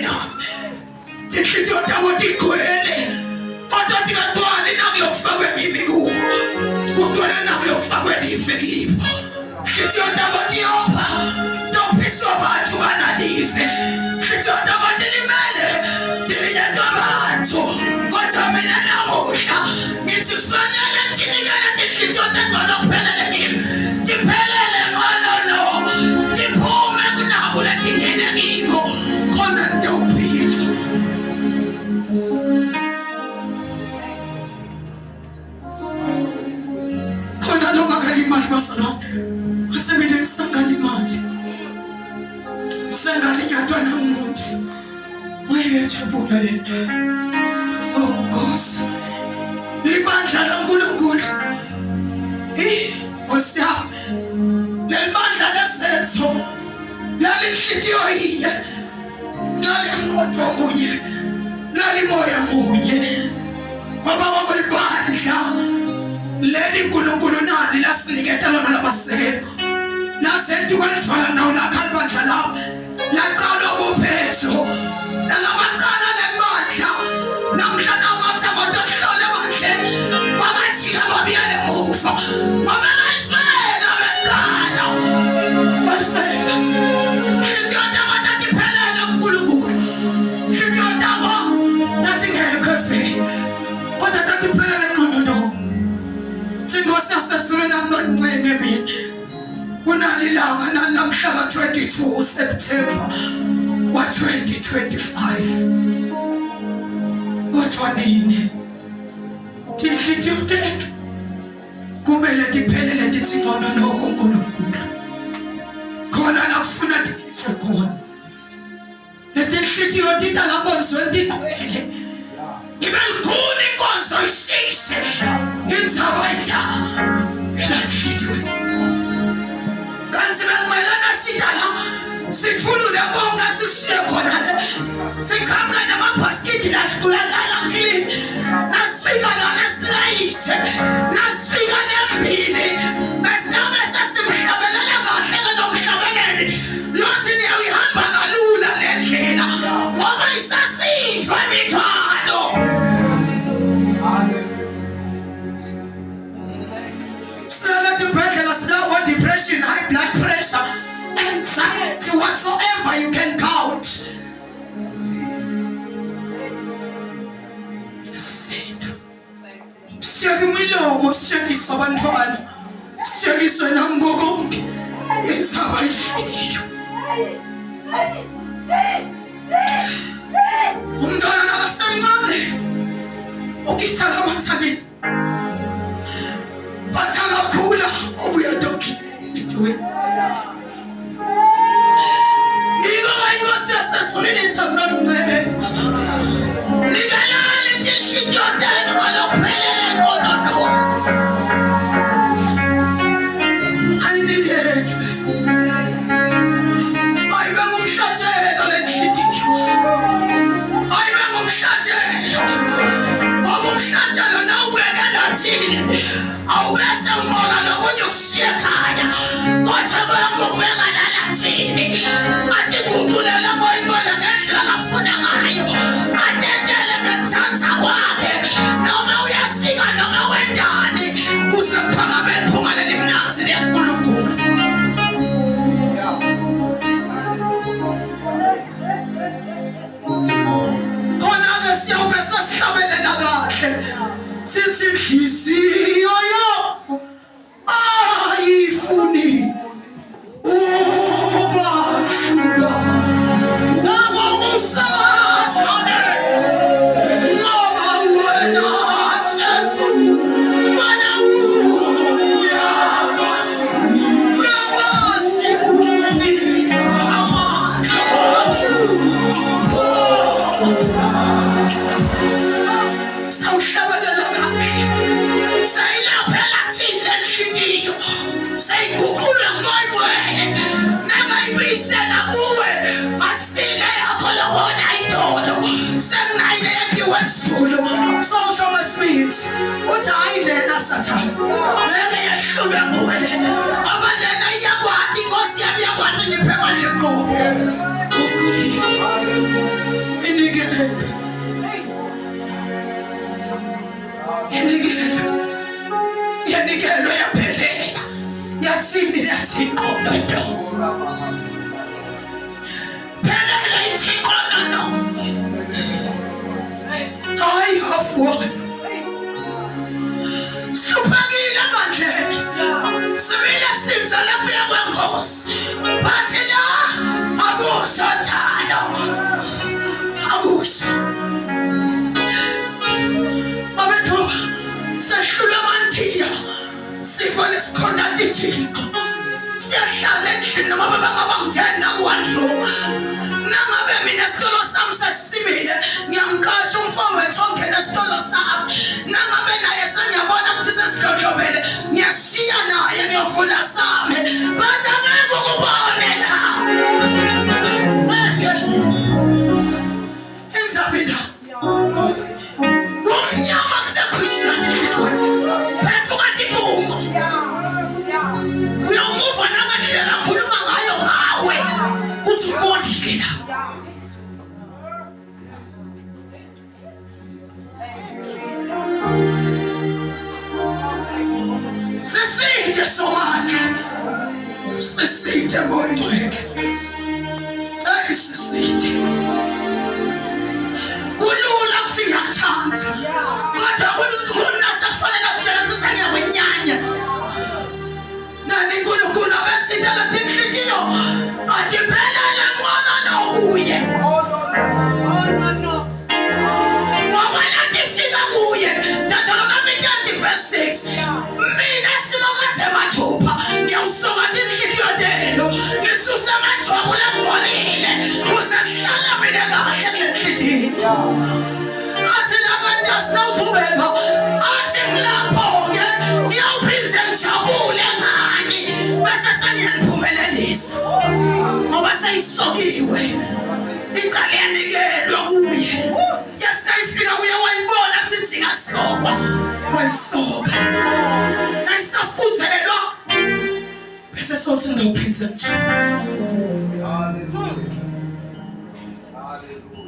nami. Inhliziyo yabo igcwele. Kodwa ndingagcwali nakulokufakwe kimi kubo. Ugcwele nakulokufakwe life kibo. Inhliziyo yabo iyopha. Ndophiswa abantu banalive. Inhliziyo yabo ilimele. Ndiliyedwa abantu. Kodwa mina namuhla ngithi kufanele ndinikele inhliziyo yabo kuphelele kimi. Ndiphelele ngalo. Ndiphume kunabo letingene ngikho. Khona ndophila. Khona lo ngakalimali basana. Asemile ngisangalimali. Sengalinyatwa namufi. Wayejabula yena. Oh Nkosi. Libandla laNkulunkulu. Nkosi. Lebandla lesenzo. Lalinhliziyo yinye. Lalimqondo munye. Lalimoya munye. Ngoba wakulibandla. Leli nkulunkulu nali lasiniketa lona labasekela. Natsentu kwalithwala nawo lakhali bandla lawo. Laqala ubuphetho. Nalabaqala lebandla. Namhlanje ungathi abantu ahlole ebandleni. Babajika babuyele emuva. Ngoba bayifela beqala. Bayifela. Inhliziyo yabo athi iphelele kuNkulunkulu. Inhliziyo yabo athi ngeke ifele. Kodwa athi iphelele kuNkulunkulu. Inkosi yasezulwini angincenge mina. Kunalilanga namhla ka-22 September wa-2025. Kodwa nini? Inhliziyo yenu kumele ndiphelele ndithi ngcono nokho uNkulunkulu. Khona la kufuna ndife khona. Lethi inhliziyo idalambonzo ligcwele. Ibe likhulu inkonzo isheshe. Indzaba ya inhliziyo. Kanti bekumele sidala sithulule konke sikushiye khona le. Sikhanga namabhasikidi lahlulakala clean. Nasifika la nesilayishe. Nasifika nembili. Besinabe sesimhlabelele kahle nomhlabeleli. Lothi niye uyihamba kalula le ndlela. Ngoba isasindwa imithwalo. Let you break the slow depression, high blood pressure, anxiety, whatsoever you can count. Siyakimilomo siyakiswa abantwana. Siyakiswa nabo konke. Indzaba ihliziyo. Umntwana nakasemncane. Ukithala amathameni. Bathangakhula ubuya dokita. Ngiko inkosi yasezulwini ithangane. Nikalale inhliziyo yenu balophelele ngono. Ayinike. Ayibe ngumhlatshelo lenhliziyo. Ayibe ngumhlatshelo. Ngumhlatshelo nawubekela thini. Awubese umola lokunye ushiye ekhaya. Kodwa konke ubeka lana thini. Athi kukulela ngoyibona ngendlela afuna ngayo. Atendele ngethanda kwakhe. Noma uyasika noma wendani. Kuze kuphakame iphunga lelimnanzi leNkulunkulu. Khona-ke siyawube sesihlabelela kahle. Sithi inhliziyo ayifuni ukwahlula nabo kusathane ngoba wena Jesu wena uyakwazi ukunika amandla. Sawuhlabelela kahle. Sayilaphela thina enhliziyo. Sayiguqula ngoyibwele. Nakayibuyisela kuwe. Asile yakho lobona idolo. Senginayo yendiwe nzulu. Sosho wesimithi. Uthi hayi lena sathane. Ngeke yehlulwe nguwe le. Ngoba lena iyakwati inkosi yami yakwati ngiphe manje kubo. thini lethi no. Phelela ithi no. Hayi hafu. Sihlupakile bandleni. Simile sinza la kuya kwenkosi. Bathi la akusho njalo. Akusho. Abethu sehlula mantiya. Sivale sikhona thithiko. Siyahlala endlini noma bangabangithenda ku-1 room. Nangabe mina isitolo sami sesimile, ngiyamqasha umfowethu ongena esitolo sami. Nangabe naye sengiyabona ukuthi sesidlodlobele, ngiyashiya naye ngiyofuna sami. Bathi angeke ukubone la. Ngeke. Enzabila. Kumnyama kusekhwishina thithikwe. Phethuka tibungu. Uyawumuva nangendlela akhuluma ngayo ngawe. Kuthi ubonile la. Seside somanje. Seside mondweke. Ay seside. Kulula kuthi ngiyakuthanda. Kodwa kulula sekufanele ukutshela ukuthi sengiyakwenyanya. Nani uNkulunkulu abethinta lathi inhliziyo. Athi phelele ngcono nokuye. Ngoba nathi fika kuye. Deuteronomy 30:6. Mina simokathe mathupha. Ngiyawusokatha inhliziyo tenu. Ngisuse amathwabu langcolile. Kuze kuhlala mina kahle kule nhliziyo. Athi lakade asinawuthubeka. Athi mlapho-ke ngiyawuphindze ngijabule ngani. Bese sengiyaniphumelelisa. Ngoba seyisokiwe. Iqale yanikelwa kuye. Yasayifika kuye wayibona ukuthi ingasokwa. Wayisoka. Nayisafuthelwa. Bese sothi ngawuphindze ngijabule. Hallelujah.